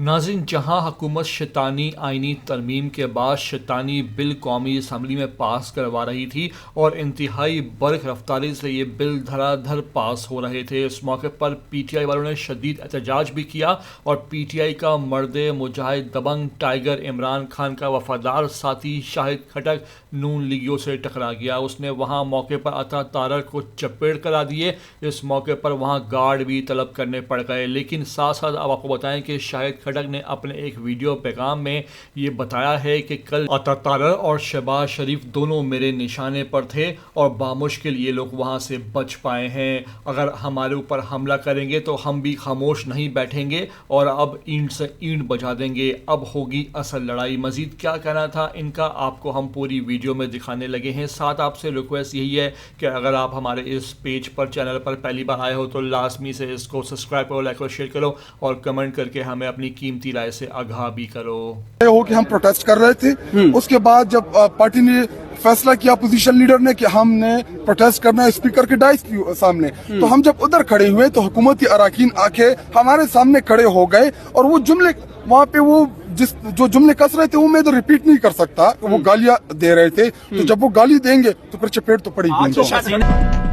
ناظرین، جہاں حکومت شیطانی آئینی ترمیم کے بعد شیطانی بل قومی اسمبلی میں پاس کروا رہی تھی اور انتہائی برق رفتاری سے یہ بل دھڑا دھڑ پاس ہو رہے تھے، اس موقع پر پی ٹی آئی والوں نے شدید احتجاج بھی کیا اور پی ٹی آئی کا مرد مجاہد دبنگ ٹائیگر عمران خان کا وفادار ساتھی شاہد کھٹک نون لیگیوں سے ٹکرا گیا۔ اس نے وہاں موقع پر عطا تارڑ کو چپیڑ کرا دیے۔ اس موقع پر وہاں گارڈ بھی طلب کرنے پڑ گئے، لیکن ساتھ ساتھ اب آپ کو بتائیں کہ شاہد کھٹک نے اپنے ایک ویڈیو پیغام میں یہ بتایا ہے کہ کل عطا تارڑ اور شہباز شریف دونوں میرے نشانے پر تھے اور بامشکل یہ لوگ وہاں سے بچ پائے ہیں۔ اگر ہمارے اوپر حملہ کریں گے تو ہم بھی خاموش نہیں بیٹھیں گے اور اب اینٹ سے اینٹ بجا دیں گے، اب ہوگی اصل لڑائی۔ مزید کیا کہنا تھا ان کا آپ کو ہم پوری ویڈیو میں دکھانے لگے ہیں۔ ساتھ آپ سے ریکویسٹ یہی ہے کہ اگر آپ ہمارے اس پیج پر چینل پر پہلی بار آئے ہو تو لازمی سے اس کو سبسکرائب کرو، لائک اور شیئر کرو اور کمنٹ کر کے ہمیں اپنی قیمتی رائے سے آگاہ بھی کرو۔ ہو کہ ہم پروٹیسٹ کر رہے تھے، اس کے بعد جب پارٹی نے فیصلہ کیا اپوزیشن لیڈر نے کہ ہم نے پروٹیسٹ کرنا ہے اسپیکر کے ڈائس کے سامنے، تو ہم جب ادھر کھڑے ہوئے تو حکومتی اراکین آ کے ہمارے سامنے کھڑے ہو گئے اور وہ جملے وہاں پہ جو جملے کس رہے تھے وہ میں تو ریپیٹ نہیں کر سکتا، وہ گالیاں دے رہے تھے، تو جب وہ گالی دیں گے تو پھر چپیٹ تو پڑے گی۔